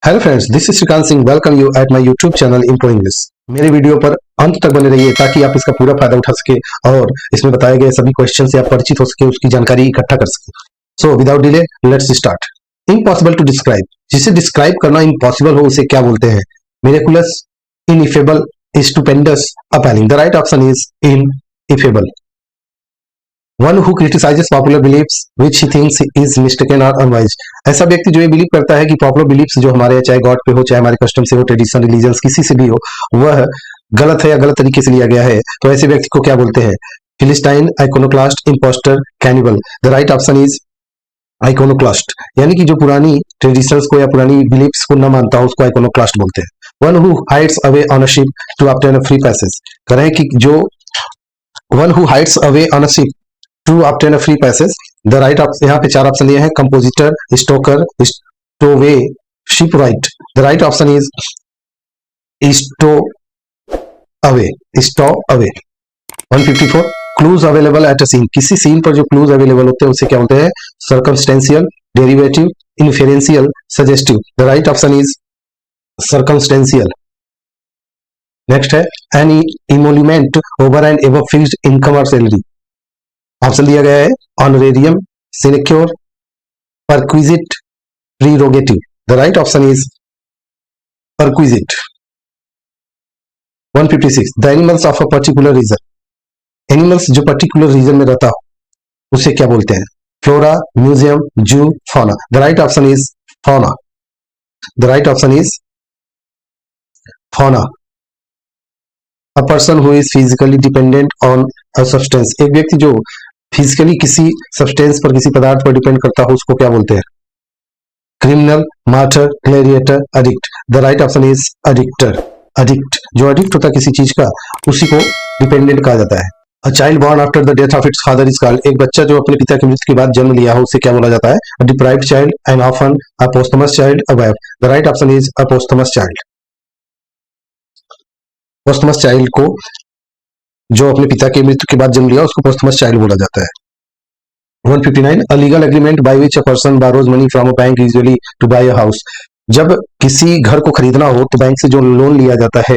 Hello friends, this is Shrikant Singh. Welcome you at my YouTube channel impro English. मेरे video पर अंत तक बने रहिए ताकि आप इसका पूरा फायदा उठा सके और इसमें बताए गए सभी क्वेश्चन से आप परिचित हो सके, उसकी जानकारी इकट्ठा कर सके। So without delay let's start. Impossible to describe, जिसे डिस्क्राइब करना इम्पॉसिबल हो उसे क्या बोलते हैं? Miraculous, ineffable, stupendous, appalling. The right option is ineffable. One who criticizes popular beliefs which he thinks is mistaken or unwise। ऐसा व्यक्ति जो ये बिलीव करता है कि पॉपुलर बिलीफ्स जो हमारे चाहे गॉड पे हो, चाहे हमारे कस्टम से हो, ट्रेडिशन, रिलीजन, किसी से भी हो, वह गलत है या गलत तरीके से लिया गया है, तो ऐसे व्यक्ति को क्या बोलते हैं? Philistine, iconoclast, impostor, cannibal. The right option is iconoclast, यानी कि जो पुरानी ट्रेडिशंस को या पुरानी बिलीफ्स को न मानता हो उसको आइकोनोक्लास्ट बोलते हैं। One who hides away on a ship to obtain a free passage. कह रहे हैं कि जो one who hides away on a ship to obtain a free passage. The right option, यहाँ पे चार ऑप्शन दिए हैं: compositor, stoker, stowaway, shipwright. The right option is stowaway, stowaway. 154 clues available at a scene. किसी scene पर जो clues available होते हैं उसे क्या बोलते हैं? Circumstantial, derivative, inferential, suggestive. The right option is circumstantial. Next है an emolument over and above fixed income और सैलरी। ऑप्शन दिया गया है honorarium, sinecure, perquisite, prerogative. The right option is perquisite. 156 the animals of a particular region. Animals जो particular region में रहता हो उसे क्या बोलते हैं? Flora, museum, zoo, fauna. The right option is fauna. The right option is fauna. A person who is physically dependent on a substance. एक व्यक्ति जो फिजिकली किसी सब्सटेंस पर, किसी पदार्थ पर डिपेंड करता हो उसको क्या बोलते हैं? Criminal, martyr, gladiator, addict. The right option is addictor. Addict, जो एडिक्ट होता है किसी चीज का उसी को डिपेंडेंट कहा जाता है। A child born after the death of its father is called. एक बच्चा जो अपने पिता की मृत्यु के बाद जन्म लिया हो उसे क्या बोला जाता है? A deprived child, an orphan, a posthumous child, a wife. The right option is a posthumous child. Posthumous child को, जो अपने पिता की मृत्यु के बाद जन्म लिया, उसको पोस्टमस चाइल्ड बोला जाता है। 159 a legal agreement by which a person borrows money from a bank usually to buy a house। जब किसी घर को खरीदना हो तो बैंक से जो लोन लिया जाता है,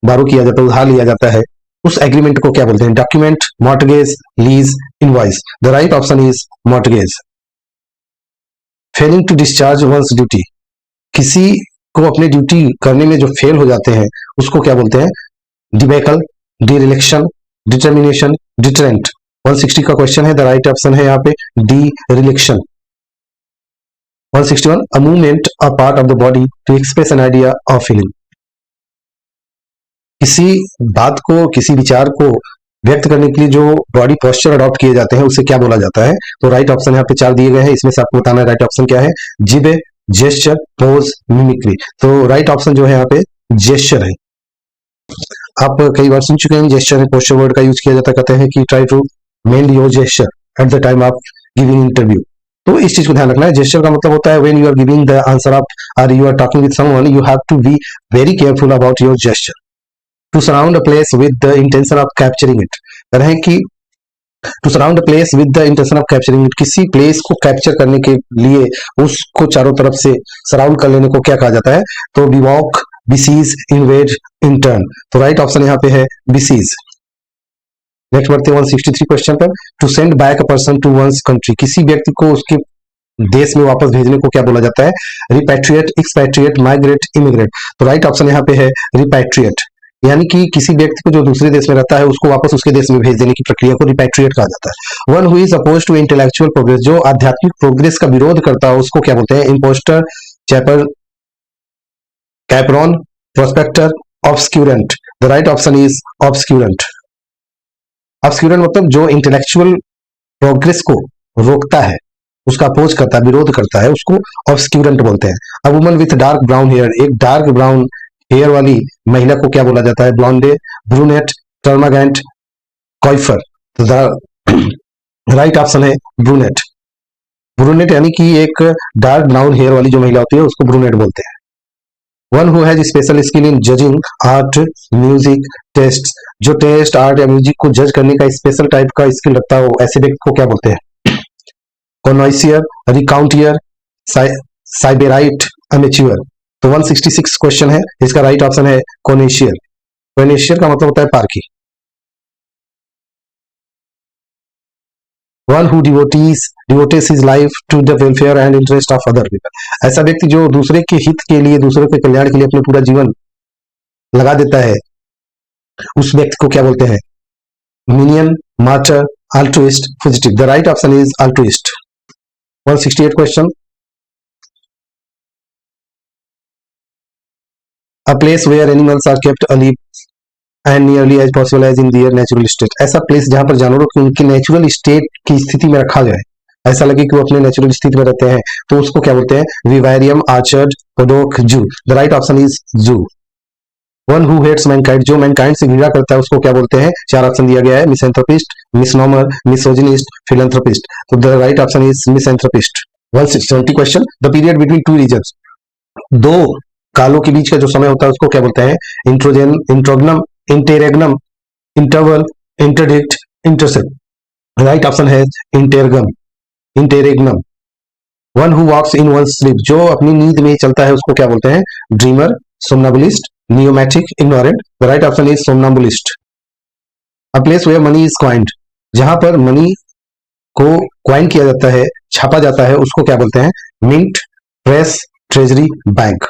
बारो किया जाता है, उधार लिया जाता है, उस एग्रीमेंट को क्या बोलते हैं? Document, mortgage, lease, invoice. The right option is mortgage. Failing to discharge one's duty. किसी को अपने ड्यूटी करने में जो फेल हो जाते हैं उसको क्या बोलते हैं? Debacle, डिरिलेक्शन, determination, deterrent. 160 का क्वेश्चन है, द राइट ऑप्शन है यहाँ पे D reflection. 161 a movement a part of the body to express an idea of feeling. किसी बात को, किसी विचार को व्यक्त करने के लिए जो बॉडी पोस्चर अडॉप्ट किए जाते हैं उसे क्या बोला जाता है? तो राइट ऑप्शन यहाँ पे चार दिए गए हैं, इसमें से आपको बताना है राइट ऑप्शन क्या है। जिबे, जेस्चर, पोज, मिमिक्री। तो राइट ऑप्शन जो है यहाँ पे जेस्चर है। आप कई बार सुन चुके हैं जेस्चर है पोस्चर वर्ड का यूज किया जाता है, कहते हैं कि try to mend your gesture at the time of giving interview. तो इस चीज को ध्यान रखना है। जेस्चर का मतलब होता है when you are giving the answer of or you are talking with someone, you have to be very careful about your gesture. To surround a place with the intention of capturing it. कह रहे हैं कि to surround a place with the intention of capturing it, किसी place को capture करने के लिए उसको चारों तरफ से सराउंड कर लेने को क्या कहा जाता है? तो बिवॉक, बिसीज, इन्वेड, इंटर्न। तो राइट ऑप्शन यहाँ पे है बिसीज। नेक्स्ट बढ़ते हैं 163 क्वेश्चन पर। To send back a person to one's country. किसी व्यक्ति को उसके देश में वापस भेजने को क्या बोला जाता है? Repatriate, expatriate, migrate, immigrate. तो राइट ऑप्शन यहाँ पे है रिपैट्रिएट, यानी कि किसी व्यक्ति को जो दूसरे देश में रहता है उसको वापस उसके देश में भेज देने की प्रक्रिया को रिपैट्रिएट कहा जाता है। One who is oppose to intellectual progress, जो आध्यात्मिक प्रोग्रेस का विरोध करता है उसको क्या बोलते हैं? Impostor, chopper, chaperon, prospector, obscurant. The right option is obscurant. Obscurant मतलब जो इंटेलेक्चुअल प्रोग्रेस को रोकता है, उसका अपोज करता है, विरोध करता है, उसको ऑब्सक्यूरेंट बोलते हैं। A woman with dark brown hair, एक डार्क ब्राउन हेयर वाली महिला को क्या बोला जाता है? Blonde, brunette, termagant, coiffeur. तो राइट ऑप्शन है ब्रूनेट। ब्रूनेट यानी कि एक डार्क ब्राउन हेयर वाली जो महिला होती है उसको ब्रूनेट बोलते हैं। One who has special skill in judging art, music, taste. जो टेस्ट, आर्ट या म्यूजिक को जज करने का स्पेशल टाइप का स्किल रखता हो ऐसे व्यक्ति को क्या बोलते हैं? कॉनॉइसियर, रिकाउंटियर, साइबेराइट, अमेच्योर। तो 166 क्वेश्चन है, इसका राइट ऑप्शन है कोनेशियर। कोनेशियर का मतलब होता है पारखी। One who devotes his life to the welfare and interest of other people. ऐसा व्यक्ति जो दूसरे के हित के लिए, दूसरों के कल्याण के लिए अपना पूरा जीवन लगा देता है, उस व्यक्ति को क्या बोलते हैं? Minion, martyr, altruist, fugitive. The right option is altruist. 168 question, a place where animals are kept alive and nearly as possible as in their natural state। ऐसा प्लेस जहां पर जानवरों को उनकी नेचुरल स्टेट की स्थिति में रखा जाए, ऐसा लगे कि वो अपने नेचुरल स्थिति में रहते हैं, तो उसको क्या बोलते हैं? विवेरियम, आर्चर्ड, पोडोक, जू। द राइट ऑप्शन इज जू। वन हु हेट्स मैनकाइंड, जो मैनकाइंड से घृणा करता है, उसको क्या बोलते हैं? 4 ऑप्शन दिया गया है, मिसएंथ्रोपिस्ट, मिसनॉमर, मिसोजिनिस्ट, फिलैंथ्रोपिस्ट। तो the right option is misanthropist. 170 question, the period between two regions, दो कालों के बीच का जो समय होता है उसको क्या बोलते हैं? Introgen, interregnum, interregnum, interval, interdict, intercept. Right option है interregnum, interregnum. One who walks in one sleep, जो अपनी नींद में ही चलता है, उसको क्या बोलते हैं? Dreamer, somnambulist, pneumatic, ignorant. The right option is somnambulist. A place where money is coined, जहां पर मनी को क्वाइन किया जाता है, छापा जाता है, उसको क्या बोलते हैं? Mint, press, treasury, bank.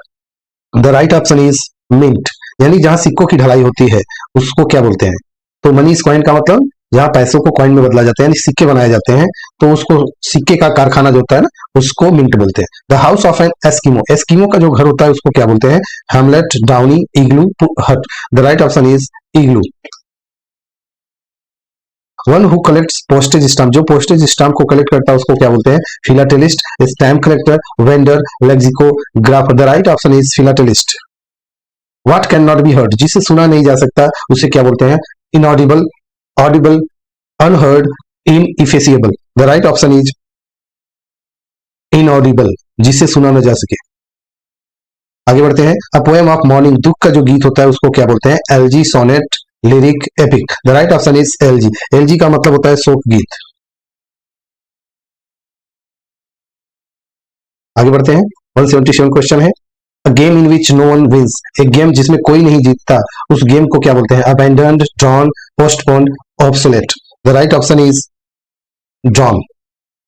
The right option is mint. यानी जहां सिक्कों की ढलाई होती है उसको क्या बोलते हैं? तो मनी इज कॉइन का मतलब जहां पैसों को कॉइन में बदला जाता है, यानी सिक्के बनाए जाते हैं, तो उसको सिक्के का कारखाना जो होता है ना, उसको मिंट बोलते हैं। The house of an Eskimo, Eskimo का जो घर होता है उसको क्या बोलते हैं? Hamlet, downy, igloo, hut. The right option is igloo. One who collects postage stamp, जो पोस्टेज स्टाम्प को कलेक्ट करता है उसको क्या बोलते हैं? Philatelist, stamp collector, vendor, lexicographer. The right option is philatelist. What can not be heard, जिसे सुना नहीं जा सकता उसे क्या बोलते हैं? Inaudible, audible, unheard, ineffaceable. The right option is inaudible, जिसे सुना न जा सके। आगे बढ़ते हैं। अ पोएम ऑफ मॉर्निंग, दुख का जो गीत होता है उसको क्या बोलते हैं? Elegy, sonnet, lyric, epic. The right option is elegy. Elegy का मतलब होता है शोक गीत। आगे बढ़ते हैं। 177 क्वेश्चन है, a game in which no one wins, एक गेम जिसमें कोई नहीं जीतता, उस गेम को क्या बोलते हैं? Abandoned, drawn, postponed, obsolete. The right option is drawn.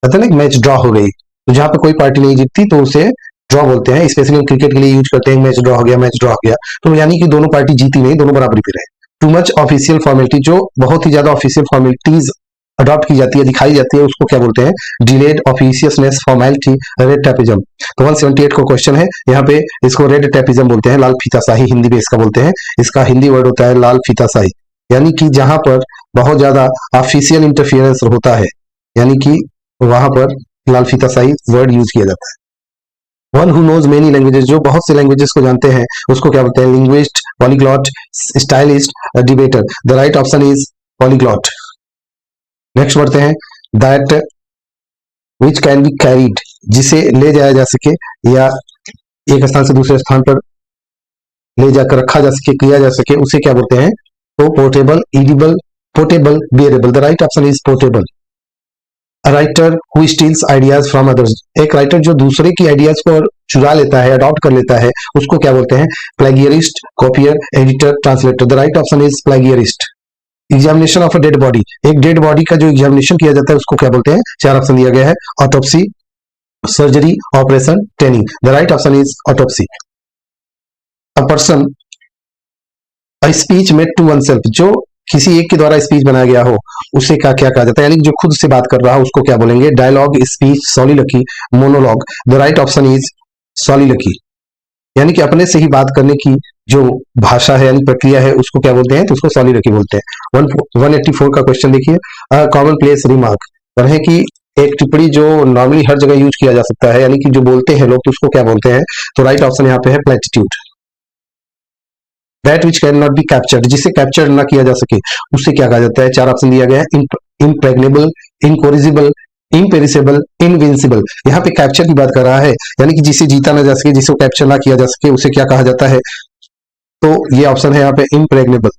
पता नहीं मैच ड्रॉ हो गई, तो जहां पे कोई पार्टी नहीं जीतती तो उसे ड्रॉ बोलते हैं। स्पेशली क्रिकेट के लिए यूज करते हैं, मैच ड्रॉ हो गया, मैच ड्रॉ हो गया, तो यानी कि दोनों पार्टी जीती नहीं, दोनों बराबरी पे रहे। टू मच ऑफिशियल फॉर्मेलिटी, जो बहुत ही ज्यादा ऑफिशियल फॉर्मेलिटीज अडॉप्ट की जाती है, दिखाई जाती है, उसको क्या बोलते हैं? Delayed, officiousness, formality, red tapism. तो 178 को क्वेश्चन है, यहाँ पे इसको रेड टैपिज्म बोलते हैं, लाल फीताशाही हिंदी में इसका बोलते हैं। इसका हिंदी वर्ड होता है लाल फीताशाही, यानी कि जहां पर बहुत ज्यादा ऑफिशियल इंटरफियरेंस होता है, यानी कि वहां पर लाल फीताशाही वर्ड यूज किया जाता है। One who knows many languages, जो बहुत से लैंग्वेजेस को जानते हैं, उसको क्या बोलते हैं? Linguist, polyglot, stylist, debater. The right option is polyglot. Next बढ़ते हैं। That which can be carried, जिसे ले जाया जा सके या एक स्थान से दूसरे स्थान पर ले जाकर रखा जा सके, किया जा सके, उसे क्या बोलते हैं? तो portable, edible, portable, bearable. The right option is portable. A writer who steels ideas from others, एक राइटर जो दूसरे की आइडियाज को चुरा लेता है, अडॉप्ट कर लेता है, उसको क्या बोलते हैं? Plagiarist, copier, editor, translator. The right option is plagiarist. Examination of a dead body, एक डेड बॉडी का जो एग्जामिनेशन किया जाता है उसको क्या बोलते हैं? 4 ऑप्शन दिया गया है, autopsy, surgery, operation, training. The right option is autopsy. A person, a speech made to oneself, जो किसी एक के द्वारा स्पीच बनाया गया हो, उसे क्या कहा जाता है? यानी जो खुद से बात कर रहा हो उसको क्या बोलेंगे? Dialogue, speech, soliloquy, monologue. The right option is soliloquy. यानी कि अपने से ही बात करने की जो भाषा है, यानी प्रक्रिया है, उसको क्या बोलते हैं? तो उसको सॉलिलकी बोलते हैं। 184 का क्वेश्चन देखिए। कॉमन प्लेस रिमार्क, पढ़ें कि एक टिप्पणी जो नॉर्मली हर जगह यूज किया जा सकता है, यानी कि जो बोलते हैं लोग, तो उसको क्या बोलते हैं? तो राइट ऑप्शन यहाँ पे है platitude. That which can not be captured, जिसे कैप्चर ना किया जा सके, उससे क्या कहा जाता है? 4 ऑप्शन दिया गया है, इम्प्रेग्नेबल, इनकोरिजिबल, इम्पेरिसेबल, इनविंसिबल। यहाँ पे कैप्चर की बात कर रहा है, यानी कि जिसे जीता ना जा सके, जिसे कैप्चर ना किया जा सके, उसे क्या कहा जाता है? तो ये ऑप्शन है यहाँ पे impregnable.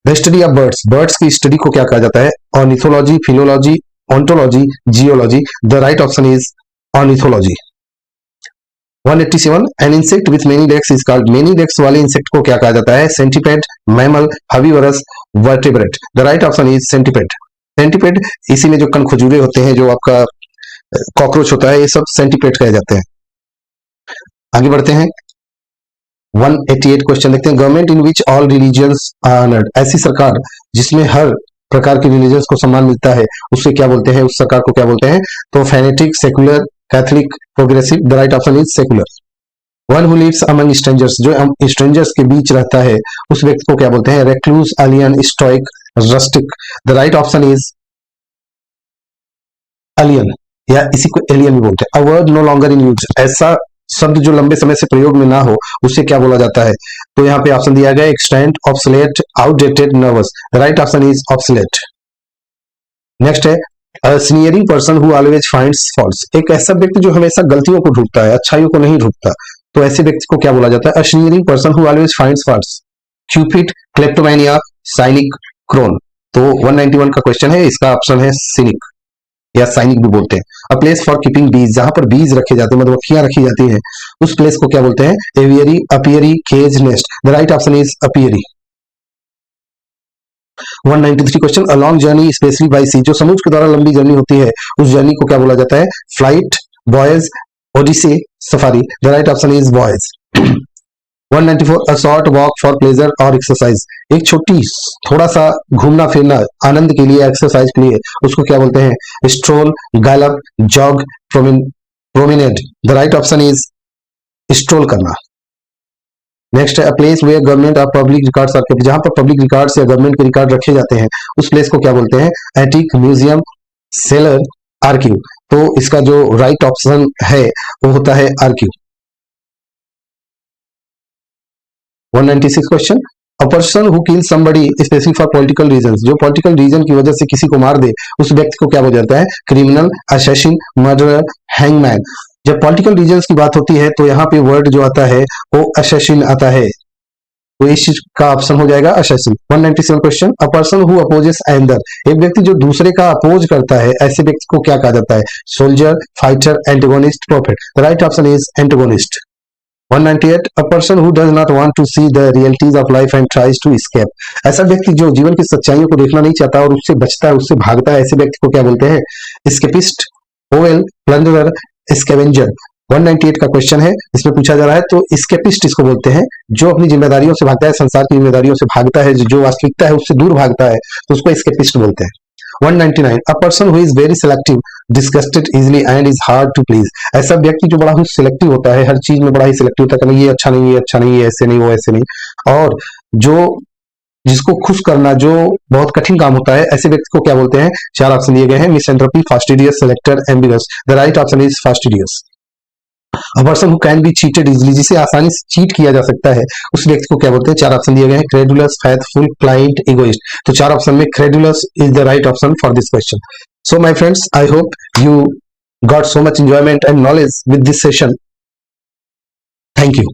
The study of birds, birds की स्टडी को क्या कहा जाता है? Ornithology, philology, ontology, geology. The right option is ornithology. 187 an insect with many legs is called, many legs वाले इंसेक्ट को क्या कहा जाता है? Centipede, mammal, herbivorous, vertebrate. The right option is centipede. Centipede इसी में जो कनखजूरे होते हैं, जो आपका कॉकरोच होता है, ये सब सेंटीपेड कहे जाते हैं। आगे बढ़ते हैं, 188 क्वेश्चन देखते हैं। Government in which all religions are honoured, ऐसी सरकार जिसमें हर प्रकार के रिलीजियंस को सम्मान मिलता है, उससे क्या बोलते हैं? उस सरकार को क्या बोलते हैं? तो fanatic, secular, catholic, progressive. The right option is secular. One who lives among strangers, जो स्ट्रेंजर्स के बीच रहता है, उस व्यक्ति को क्या बोलते हैं? Recluse, alien, stoic, rustic. The right option is alien, या इसी को एलियन भी बोलते हैं। A word no longer in use, ऐसा शब्द जो लंबे समय से प्रयोग में ना हो, उसे क्या बोला जाता है? तो यहाँ पे ऑप्शन दिया गया extant, obsolete, outdated, nervous. The right option is obsolete. Next है sneering person who always finds faults, एक ऐसा व्यक्ति जो हमेशा गलतियों को ढूंढता है, अच्छाइयों को नहीं ढूंढता, तो ऐसे व्यक्ति को क्या बोला जाता है? Sneering person who always finds faults. Cupid, kleptomania, cynic, crone. तो 191 का क्वेश्चन है, इसका ऑप्शन है सिनिक या साइनिक भी बोलते हैं। अ प्लेस फॉर कीपिंग बीज, जहां पर बीज रखे जाते हैं, मधुमक्खियां रखी जाती हैं, उस प्लेस को क्या बोलते हैं? Aviary, apiary, cage, nest. The right option is apiary. 193 question. A long journey specially by sea, जो समुद्र के द्वारा लंबी जर्नी होती है, उस जर्नी को क्या बोला जाता है? Flight, voyage, odyssey, safari. The right option is voyage. 194 a short walk for pleasure और एक्सरसाइज, एक छोटी थोड़ा सा घूमना फिरना आनंद के लिए, एक्सरसाइज के लिए, उसको क्या बोलते हैं? Stroll, gallop, jog, promenade. The right option is stroll करना। नेक्स्ट है a place where government or public records are kept, जहां पर पब्लिक रिकॉर्ड्स या गवर्नमेंट के रिकॉर्ड रखे जाते हैं, उस प्लेस को क्या बोलते हैं? Attic, museum, cellar, archive. तो इसका जो राइट ऑप्शन है वो होता है archive. 196 question. A person who kill somebody specially for political reasons, जो पॉलिटिकल रीजन की वजह से किसी को मार दे, उस व्यक्ति को क्या बोला जाता है? Criminal, assassin, murderer, hangman. जब पॉलिटिकल रीजंस की बात होती है, तो यहाँ पे वर्ड जो आता है वो असैसिन आता है, तो इस चीज का ऑप्शन हो जाएगा assassin. 197 question. A person who opposes another, एक व्यक्ति जो दूसरे का अपोज करता है, ऐसे व्यक्ति को क्या कहा जाता है? Soldier, fighter, antagonist, prophet. The right option is antagonist. 198 a person who does not want to see the realities of life and tries to escape, ऐसा व्यक्ति जो जीवन की सच्चाइयों को देखना नहीं चाहता और उससे बचता है, उससे भागता है, ऐसे व्यक्ति को क्या बोलते हैं? Escapist, oval, प्लंडरर, scavenger. 198 का क्वेश्चन है, इसमें पूछा जा रहा है, तो एस्केपिस्ट इसको बोलते हैं, जो अपनी जिम्मेदारियों से भागता है, संसार की जिम्मेदारियों से भागता है, जो वास्तविकता है उससे दूर भागता है, तो उसको एस्केपिस्ट बोलते हैं। 199 a person who is very selective, disgusted easily and is hard to please, ऐसा व्यक्ति जो बड़ा ही सिलेक्टिव होता है, हर चीज में बड़ा ही सिलेक्टिव होता है, नहीं ये अच्छा नहीं, ये अच्छा नहीं, ये ऐसे नहीं, वो ऐसे नहीं, और जो जिसको खुश करना जो बहुत कठिन काम होता है, ऐसे व्यक्ति को क्या बोलते हैं? चार ऑप्शन दिए गए हैं, misanthropy, fastidious, selector, ambiguous. The right option is fastidious. A person who can be cheated easily, जिसे आसानी से चीट किया जा सकता है, उस व्यक्ति को क्या बोलते हैं? चार ऑप्शन दिए गए हैं, क्रेडुलस, फेथफुल, क्लाइंट, इगोइस्ट। तो चार ऑप्शन में credulous is the right option for this question. So my friends, I hope you got so much enjoyment and knowledge with this session. Thank you.